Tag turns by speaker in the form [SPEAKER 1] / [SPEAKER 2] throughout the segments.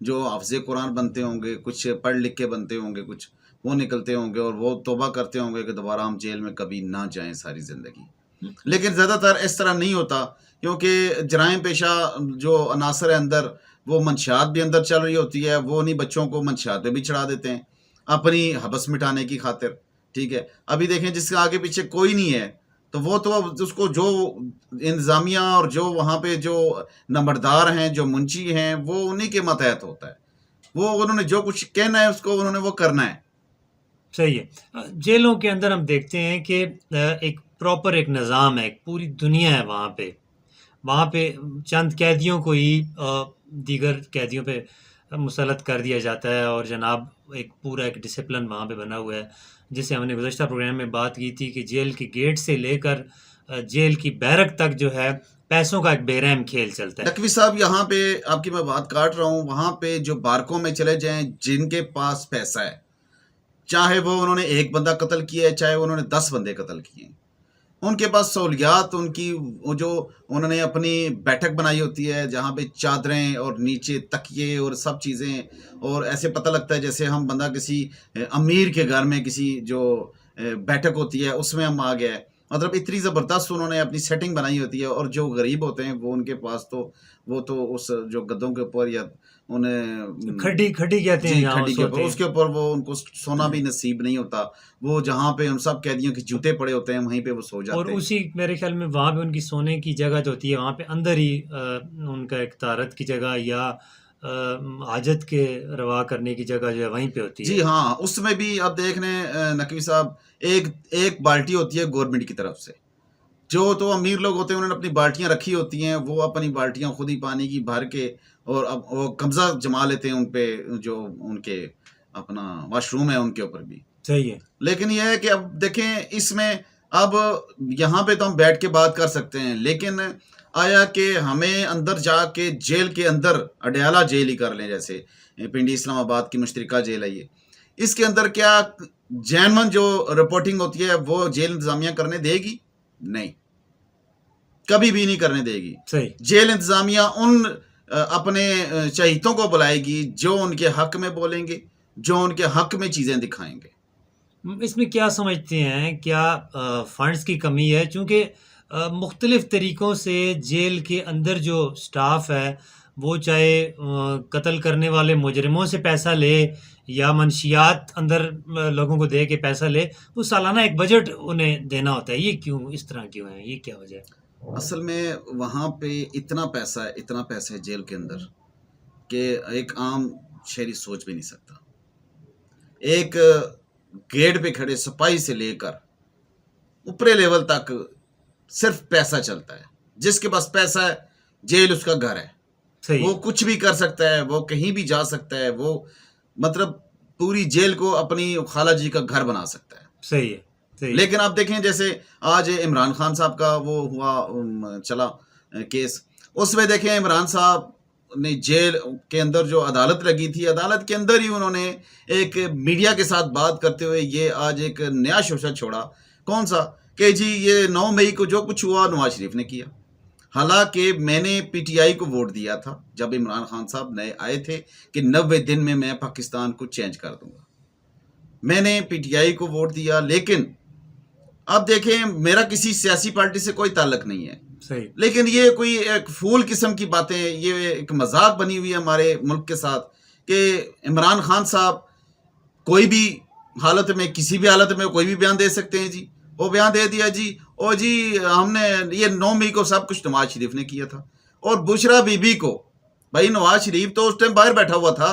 [SPEAKER 1] جو حافظ قرآن بنتے ہوں گے، کچھ پڑھ لکھ کے بنتے ہوں گے، کچھ وہ نکلتے ہوں گے اور وہ توبہ کرتے ہوں گے کہ دوبارہ ہم جیل میں کبھی نہ جائیں ساری زندگی. لیکن زیادہ تر اس طرح نہیں ہوتا، کیونکہ جرائم پیشہ جو عناصر ہے اندر، وہ منشیات بھی اندر چل رہی ہوتی ہے، وہ نہیں بچوں کو منشیات پہ بھی چڑھا دیتے ہیں اپنی حبس مٹانے کی خاطر. ٹھیک ہے، ابھی دیکھیں جس کے آگے پیچھے کوئی نہیں ہے تو وہ تو اس کو جو انتظامیہ اور جو وہاں پہ جو نمبردار ہیں، جو منشی ہیں، وہ انہی کے ماتحت ہوتا ہے. وہ انہوں نے جو کچھ کہنا ہے اس کو انہوں نے وہ کرنا ہے.
[SPEAKER 2] صحیح ہے. جیلوں کے اندر ہم دیکھتے ہیں کہ ایک پراپر ایک نظام ہے، ایک پوری دنیا ہے وہاں پہ چند قیدیوں کو ہی دیگر قیدیوں پہ مسلط کر دیا جاتا ہے، اور جناب ایک پورا ایک ڈسپلن وہاں پہ بنا ہوا ہے، جسے ہم نے گزشتہ پروگرام میں بات کی تھی کہ جیل کے گیٹ سے لے کر جیل کی بیرک تک جو ہے پیسوں کا ایک بے رحم کھیل چلتا ہے.
[SPEAKER 1] نقوی صاحب، یہاں پہ آپ کی میں بات کاٹ رہا ہوں، وہاں پہ جو بارکوں میں چلے جائیں جن کے پاس پیسہ ہے، چاہے وہ انہوں نے ایک بندہ قتل کیا ہے، چاہے انہوں نے 10 بندے قتل کیے ہیں، ان کے پاس سہولیات، ان کی وہ جو انہوں نے اپنی بیٹھک بنائی ہوتی ہے جہاں پہ چادریں اور نیچے تکیے اور سب چیزیں، اور ایسے پتہ لگتا ہے جیسے ہم بندہ کسی امیر کے گھر میں کسی جو بیٹھک ہوتی ہے اس میں ہم آ گئے. مطلب اتنی زبردست انہوں نے اپنی سیٹنگ بنائی ہوتی ہے. اور جو غریب ہوتے ہیں وہ ان کے پاس تو وہ تو اس جو گدوں کے اوپر یا انہیں
[SPEAKER 2] کھڈی کہتے ہیں
[SPEAKER 1] جی
[SPEAKER 2] جہاں
[SPEAKER 1] کھڈی کے اوپر،
[SPEAKER 2] سوتے ہیں.
[SPEAKER 1] اس کے اوپر وہ ان کو سونا بھی نصیب نہیں ہوتا. وہ جہاں پہ ان سب قیدیوں کے جوتے پڑے ہوتے ہیں وہیں پہ وہ سو
[SPEAKER 2] اور
[SPEAKER 1] جاتے ہیں.
[SPEAKER 2] اسی میرے خیال میں وہاں پہ ان کی سونے کی جگہ جو ہوتی ہے وہاں پہ اندر ہی ان کا ایک طہارت کی جگہ یا حاجت کے روا کرنے کی جگہ جو ہے وہیں پہ ہوتی ہے.
[SPEAKER 1] جی ہاں، اس میں بھی آپ دیکھ لیں نقوی صاحب، ایک بالٹی ہوتی ہے گورنمنٹ کی طرف سے. جو تو امیر لوگ ہوتے ہیں انہوں نے اپنی بالٹیاں رکھی ہوتی ہیں، وہ اپنی بالٹیاں خود ہی پانی کی بھر کے اور اب وہ قبضہ جما لیتے ہیں ان پہ، جو ان کے اپنا واش روم ہے ان کے اوپر بھی.
[SPEAKER 2] صحیح ہے.
[SPEAKER 1] لیکن یہ ہے کہ اب دیکھیں اس میں اب یہاں پہ تو ہم بیٹھ کے بات کر سکتے ہیں، لیکن آیا کہ ہمیں اندر جا کے جیل کے اندر اڈیالہ جیل ہی کر لیں، جیسے پنڈی اسلام آباد کی مشترکہ جیل ہے یہ، اس کے اندر کیا جینون جو رپورٹنگ ہوتی ہے وہ جیل انتظامیہ کرنے دے گی؟ نہیں، کبھی بھی نہیں کرنے دے گی.
[SPEAKER 2] صحیح.
[SPEAKER 1] جیل انتظامیہ ان اپنے چہیتوں کو بلائے گی جو ان کے حق میں بولیں گے، جو ان کے حق میں چیزیں دکھائیں گے.
[SPEAKER 2] اس میں کیا سمجھتے ہیں، کیا فنڈز کی کمی ہے؟ چونکہ مختلف طریقوں سے جیل کے اندر جو سٹاف ہے وہ چاہے قتل کرنے والے مجرموں سے پیسہ لے یا منشیات اندر لوگوں کو دے کے پیسہ لے، وہ سالانہ ایک بجٹ انہیں دینا ہوتا ہے. یہ کیوں اس طرح کیوں ہے؟ یہ کیا وجہ ہے؟
[SPEAKER 1] اصل میں وہاں پہ اتنا پیسہ ہے جیل کے اندر کہ ایک عام شہری سوچ بھی نہیں سکتا. ایک گیٹ پہ کھڑے سپاہی سے لے کر اوپرے لیول تک صرف پیسہ چلتا ہے. جس کے پاس پیسہ ہے جیل اس کا گھر ہے.
[SPEAKER 2] صحیح.
[SPEAKER 1] وہ کچھ بھی کر سکتا ہے، وہ کہیں بھی جا سکتا ہے، وہ مطلب پوری جیل کو اپنی خالہ جی کا گھر بنا سکتا ہے.
[SPEAKER 2] صحیح ہے. صحیح.
[SPEAKER 1] لیکن آپ دیکھیں جیسے آج عمران خان صاحب کا وہ ہوا چلا کیس، اس میں دیکھیں عمران صاحب نے جیل کے اندر جو عدالت لگی تھی، عدالت کے اندر ہی انہوں نے ایک میڈیا کے ساتھ بات کرتے ہوئے یہ آج ایک نیا شوشہ چھوڑا. کون سا؟ کہ جی یہ 9 مئی کو جو کچھ ہوا نواز شریف نے کیا. حالانکہ میں نے پی ٹی آئی کو ووٹ دیا تھا جب عمران خان صاحب نئے آئے تھے کہ 90 دن میں پاکستان کو چینج کر دوں گا. میں نے پی ٹی آئی کو ووٹ دیا، لیکن اب دیکھیں میرا کسی سیاسی پارٹی سے کوئی تعلق نہیں ہے.
[SPEAKER 2] صحیح.
[SPEAKER 1] لیکن یہ کوئی ایک پھول قسم کی باتیں، یہ ایک مذاق بنی ہوئی ہے ہمارے ملک کے ساتھ کہ عمران خان صاحب کوئی بھی حالت میں، کسی بھی حالت میں کوئی بھی بیان دے سکتے ہیں. جی وہ بیان دے دیا جی، او جی ہم نے یہ 9 مئی کو سب کچھ نواز شریف نے کیا تھا. اور بشرا بی بی کو، بھائی نواز شریف تو اس ٹائم باہر بیٹھا ہوا تھا،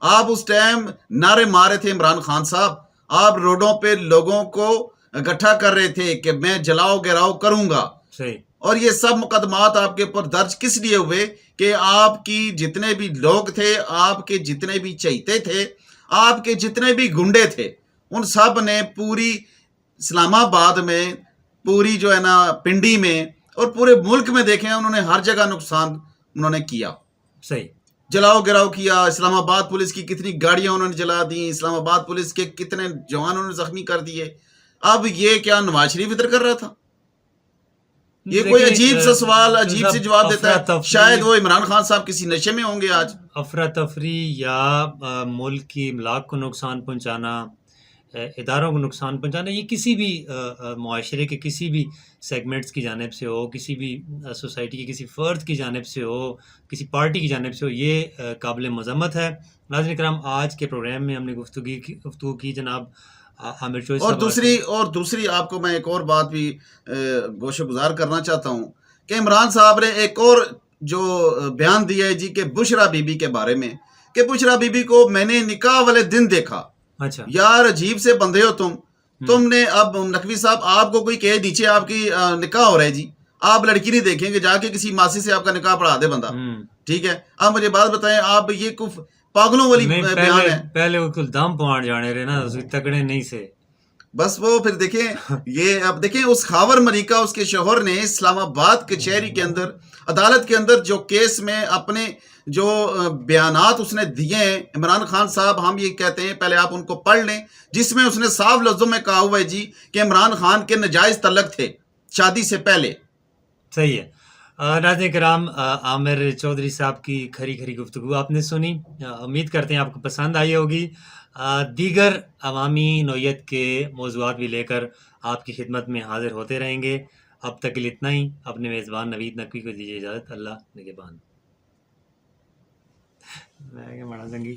[SPEAKER 1] آپ اس ٹائم نعرے مارے تھے. عمران خان صاحب آپ روڈوں پہ لوگوں کو اکٹھا کر رہے تھے کہ میں جلاؤ گراؤ کروں گا.
[SPEAKER 2] صحیح.
[SPEAKER 1] اور یہ سب مقدمات آپ کے اوپر درج کس لیے ہوئے کہ آپ کی جتنے بھی لوگ تھے، آپ کے جتنے بھی چہیتے تھے، آپ کے جتنے بھی گنڈے تھے، ان سب نے پوری اسلام آباد میں، پوری جو ہے نا پنڈی میں اور پورے ملک میں دیکھیں انہوں نے ہر جگہ نقصان انہوں نے کیا.
[SPEAKER 2] صحیح.
[SPEAKER 1] جلاؤ گراؤ کیا. اسلام آباد پولیس کی کتنی گاڑیاں انہوں نے جلا دیں، اسلام آباد پولیس کے کتنے جوان انہوں نے زخمی کر دیے. اب یہ کیا نواز شریف ادھر کر رہا تھا؟ یہ کوئی عجیب سا سوال، عجیب سے جواب دیتا ہے. شاید وہ عمران خان صاحب کسی نشے میں ہوں گے آج.
[SPEAKER 2] افراتفری یا ملک کی املاک کو نقصان پہنچانا، اداروں کو نقصان پہنچانا، یہ کسی بھی معاشرے کے کسی بھی سیگمنٹس کی جانب سے ہو، کسی بھی سوسائٹی کے کسی فرد کی جانب سے ہو، کسی پارٹی کی جانب سے ہو، یہ قابل مذمت ہے۔ ناظرین کرام، آج کے پروگرام میں ہم نے گفتگو کی جناب عامر چوہدری
[SPEAKER 1] اور
[SPEAKER 2] صاحب
[SPEAKER 1] دوسری آپ کو میں ایک اور بات بھی گوشہ گزار کرنا چاہتا ہوں کہ عمران صاحب نے ایک اور جو بیان دیا ہے جی کہ بشرا بی بی کے بارے میں، کہ بشرا بی بی کو میں نے نکاح والے دن دیکھا۔
[SPEAKER 2] اچھا
[SPEAKER 1] یار عجیب سے بندے ہو تم نے اب نقوی صاحب آپ کو کوئی کہہ دیجیے آپ کی نکاح ہو رہا ہے جی، آپ لڑکی نہیں دیکھیں گے، جا کے کسی ماسی سے آپ کا نکاح پڑھا دے بندہ، ٹھیک ہے؟ آپ مجھے بات بتائیں، آپ یہ پاگلوں والی
[SPEAKER 2] نہیں،
[SPEAKER 1] بیان ہے۔
[SPEAKER 2] پہلے وہ کل دم پوانٹ جانے رہے نا، اس کے تگڑے نہیں سے
[SPEAKER 1] بس وہ پھر دیکھیں یہ اب دیکھیں اس خاور ملیکہ اس کے شوہر نے اسلام آباد کچہری کے اندر عدالت کے اندر جو کیس میں اپنے جو بیانات اس نے دیے ہیں، عمران خان صاحب ہم یہ کہتے ہیں پہلے آپ ان کو پڑھ لیں، جس میں اس نے صاف لفظوں میں کہا ہوا ہے جی کہ عمران خان کے ناجائز تعلق تھے شادی سے پہلے۔
[SPEAKER 2] صحیح ہے۔ ناظرین کرام، عامر چودھری صاحب کی کھری کھری گفتگو آپ نے سنی، امید کرتے ہیں آپ کو پسند آئی ہوگی۔ دیگر عوامی نوعیت کے موضوعات بھی لے کر آپ کی خدمت میں حاضر ہوتے رہیں گے۔ اب تک کے لیے اتنا ہی۔ اپنے میزبان نوید نقوی کو دیجیے اجازت۔ اللہ نگہبان۔ میں کہ بڑا زنگی